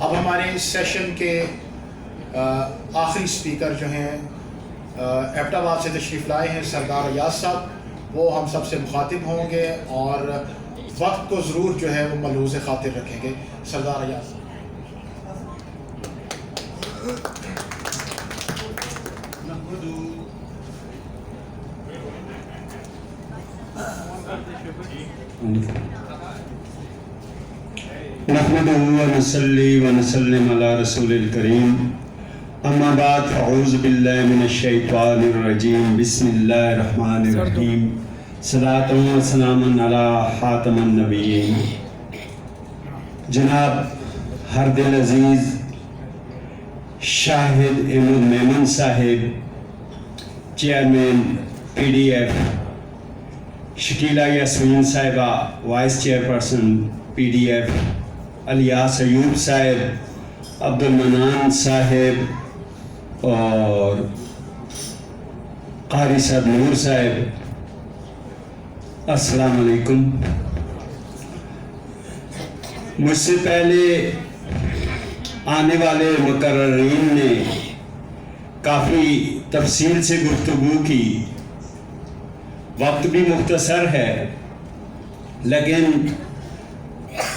اب ہمارے اس سیشن کے آخری سپیکر جو ہیں ایبٹ آباد سے تشریف لائے ہیں سردار ایاز صاحب، وہ ہم سب سے مخاطب ہوں گے اور وقت کو ضرور جو ہے وہ ملحوظ خاطر رکھیں گے۔ سردار ایاز صاحب۔ نحمده ونصلي ونسلم على رسول الكريم اما بعد فاعوذ بالله من الشیطان الرجیم بسم اللہ الرحمن الرحیم صلاۃ و سلام علی خاتم النبیین۔ جناب ہر دل عزیز شاہد Ahmed Memon sahib, chairman P D F, Shakila Yasmin sahiba vice chairperson P D F, Ilyas Ayub sahib, Abdul المنان صاحب اور قاری صاحب نور صاحب، السلام علیکم۔ مجھ سے پہلے آنے والے مقررین نے کافی تفصیل سے گفتگو کی، وقت بھی مختصر ہے، لیکن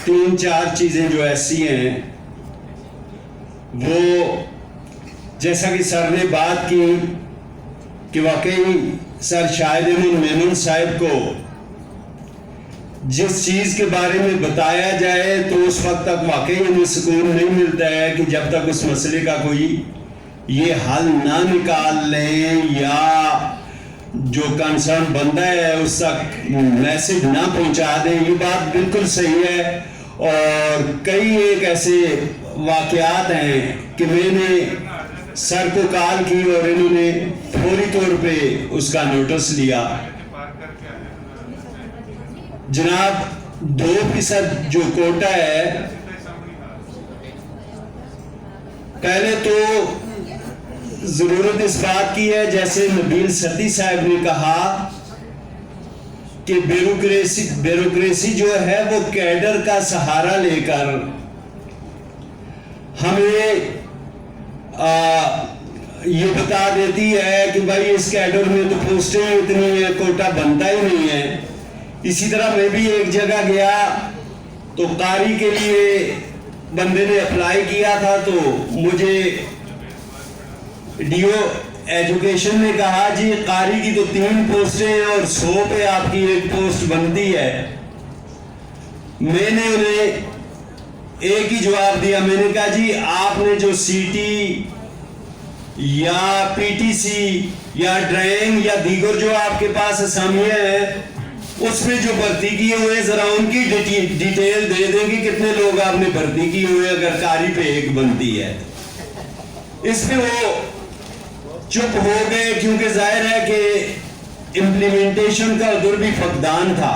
تین چار چیزیں جو ایسی ہیں وہ جیسا کہ سر نے بات کی کہ واقعی سر شاہد احمد میمن صاحب کو جس چیز کے بارے میں بتایا جائے تو اس وقت تک واقعی ہمیں سکون نہیں ملتا ہے کہ جب تک اس مسئلے کا کوئی یہ حل نہ نکال لیں یا جو کنسرن بندہ ہے اس تک میسج نہ پہنچا دیں۔ یہ بات بالکل صحیح ہے، اور کئی ایک ایسے واقعات ہیں کہ میں نے سر کو کال کی اور انہوں نے فوری طور پہ اس کا نوٹس لیا۔ جناب 2% جو کوٹا ہے، پہلے تو ضرورت اس بات کی ہے جیسے نبیل ستی صاحب نے کہا کہ بیوروکریسی جو ہے وہ کیڈر کا سہارا لے کر ہمیں یہ بتا دیتی ہے کہ بھائی اس کیڈر میں تو پوسٹیں اتنی ہیں، کوٹا بنتا ہی نہیں ہے۔ اسی طرح میں بھی ایک جگہ گیا تو قاری کے لیے بندے نے اپلائی کیا تھا، تو مجھے ڈی او ایجوکیشن نے کہا جی قاری کی تو 3 پوسٹیں ہیں اور 100 پہ آپ کی ایک پوسٹ بنتی ہے۔ میں نے انہیں ایک ہی جواب دیا، میں نے کہا جی آپ نے جو سی ٹی یا پی ٹی سی یا ڈرائنگ یا دیگر جو آپ کے پاس اسامیاں ہیں اس میں جو بھرتی کیے ہوئے ذرا ان کی ڈیٹیل دے دیں کہ کتنے لوگ آپ نے بھرتی کی ہوئے اگر قاری پہ ایک بنتی ہے۔ اس پہ وہ چپ ہو گئے کیونکہ ظاہر ہے کہ امپلیمنٹیشن کا ادھر بھی فقدان تھا۔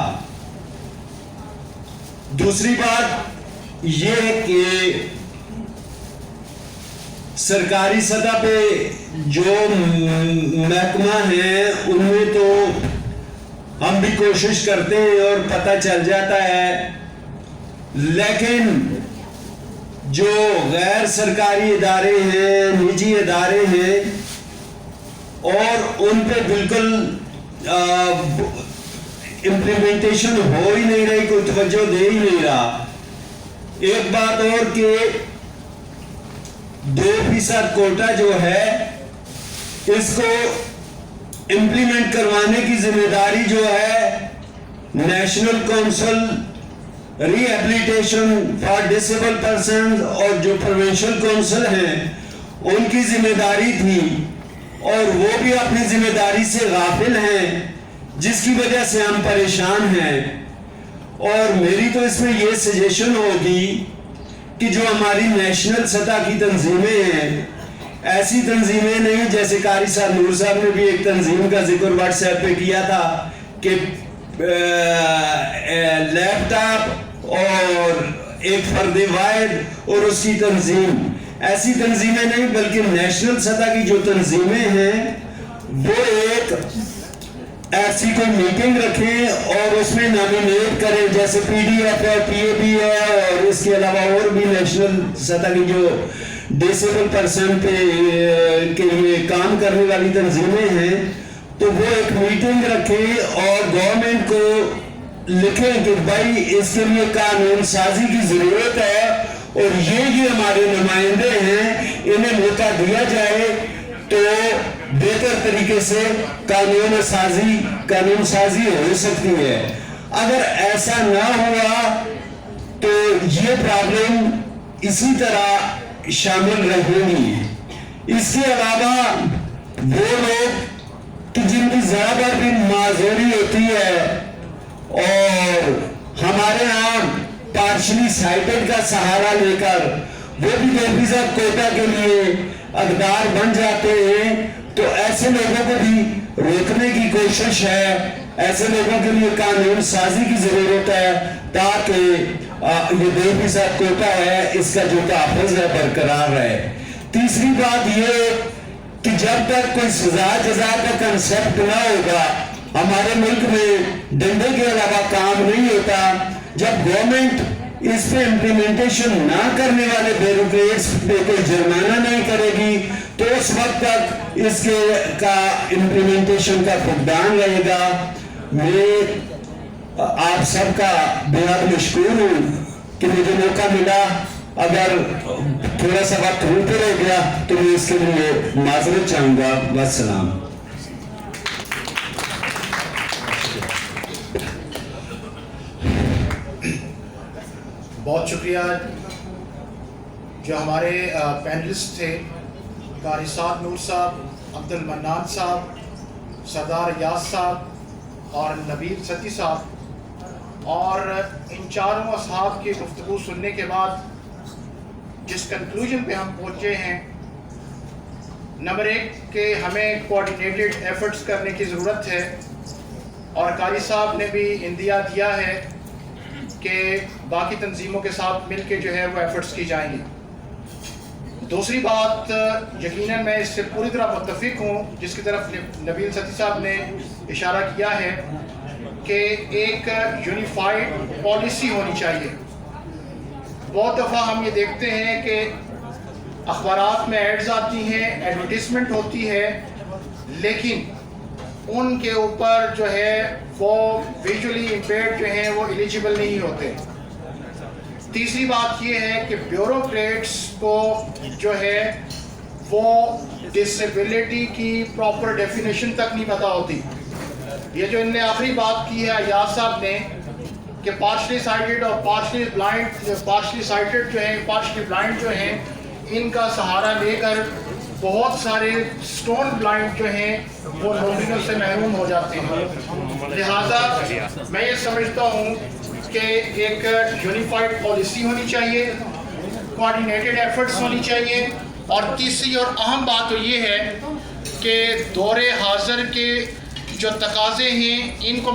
دوسری بات یہ ہے کہ سرکاری سطح پہ جو محکمہ ہیں ان میں تو ہم بھی کوشش کرتے ہیں اور پتہ چل جاتا ہے، لیکن جو غیر سرکاری ادارے ہیں، نجی ادارے ہیں، اور ان پہ بالکل امپلیمنٹیشن ہو ہی نہیں رہی، کوئی توجہ دے ہی نہیں رہا۔ ایک بات اور کہ 2% کوٹا جو ہے اس کو امپلیمنٹ کروانے کی ذمہ داری جو ہے national council rehabilitation for disabled persons اور جو پروونشل کونسل ہیں ان کی ذمہ داری تھی، اور وہ بھی اپنی ذمہ داری سے غافل ہیں، جس کی وجہ سے ہم پریشان ہیں۔ اور میری تو اس میں یہ سجیشن ہوگی کہ جو ہماری نیشنل سطح کی تنظیمیں ہیں، ایسی تنظیمیں نہیں، جیسے قاری صاحب نور صاحب نے بھی ایک تنظیم کا ذکر واٹس ایپ پہ کیا تھا کہ لیپ ٹاپ اور ایک فرد واحد اور اس کی تنظیم، ایسی تنظیمیں نہیں بلکہ نیشنل سطح کی جو تنظیمیں ہیں وہ ایک ایسی کوئی میٹنگ رکھیں اور اس میں نامینیٹ کریں, جیسے پی ڈی ایف ہے, پی اے بی ہے, اور اس کے علاوہ اور بھی نیشنل سطح کی جو ڈسیبل پرسن کے لیے کام کرنے والی تنظیمیں ہیں, تو وہ ایک میٹنگ رکھیں اور گورنمنٹ کو لکھیں کہ بھائی اس کے لیے قانون سازی کی ضرورت ہے اور یہ ہمارے نمائندے ہیں, انہیں موقع دیا جائے تو بہتر طریقے سے قانون سازی ہو سکتی ہے. اگر ایسا نہ ہوا تو یہ پرابلم اسی طرح شامل رہیں گی. اس کے علاوہ وہ لوگ کہ جن کی ذرا بر بھی معذوری ہوتی ہے اور ہمارے ہاں پارشلی سائٹڈ کا سہارا لے کر وہ بھی 2% کوٹا کے لیے اقدار بن جاتے ہیں, تو ایسے لوگوں کو بھی روکنے کی کوشش ہے. ایسے لوگوں کے لیے قانون سازی کی ضرورت ہے تاکہ یہ 2% کوٹا ہے اس کا جو تحفظ ہے برقرار رہے. تیسری بات یہ کہ جب تک کوئی سزا جزا کا کنسپٹ نہ ہوگا, ہمارے ملک میں ڈنڈے کے علاوہ کام نہیں ہوتا. جب گورنمنٹ اس پہ امپلیمنٹیشن نہ کرنے والے بیوروکریٹس پہ کوئی جرمانہ نہیں کرے گی تو اس وقت تک اس کے کا امپلیمنٹیشن کا فقدان رہے گا. میں آپ سب کا بہت مشکور ہوں کہ مجھے موقع ملا. اگر تھوڑا سا وقت ہوتے رہ گیا تو میں اس کے لیے معذرت چاہوں گا. والسلام. بہت شکریہ. جو ہمارے پینلسٹ تھے, قاری سعد نور صاحب, عبد المنان صاحب, سردار ایاز صاحب اور نبیل ستی صاحب, اور ان چاروں اصحاب کی گفتگو سننے کے بعد جس کنکلوژن پہ ہم پہنچے ہیں, نمبر 1 کہ ہمیں کوآرڈینیٹڈ ایفرٹس کرنے کی ضرورت ہے, اور قاری صاحب نے بھی اندیا دیا ہے کہ باقی تنظیموں کے ساتھ مل کے جو ہے وہ ایفرٹس کی جائیں گی. دوسری بات, یقیناً میں اس سے پوری طرح متفق ہوں جس کی طرف نبیل ستی صاحب نے اشارہ کیا ہے کہ ایک یونیفائڈ پالیسی ہونی چاہیے. بہت دفعہ ہم یہ دیکھتے ہیں کہ اخبارات میں ایڈز آتی ہیں, ایڈورٹیزمنٹ ہوتی ہے, لیکن ان کے اوپر جو ہے وہ ویژولی امپیئرڈ جو ہیں وہ ایلیجیبل نہیں ہوتے. تیسری بات یہ ہے کہ بیوروکریٹس کو جو ہے وہ ڈسیبلٹی کی پراپر ڈیفینیشن تک نہیں پتہ ہوتی. یہ جو ان نے آخری بات کی ہے ایاز صاحب نے کہ پارشلی سائٹڈ اور پارشلی بلائنڈ, پارشلی سائٹڈ جو ہیں, پارشلی بلائنڈ جو ہیں, ان کا سہارا لے کر بہت سارے سٹون بلائنڈ جو ہیں وہ نوکریوں سے محروم ہو جاتے ہیں. لہٰذا میں یہ سمجھتا ہوں کہ ایک یونیفائڈ پالیسی ہونی چاہیے, کوآرڈینیٹڈ ایفرٹس ہونی چاہیے, اور تیسری اور اہم بات تو یہ ہے کہ دور حاضر کے جو تقاضے ہیں ان کو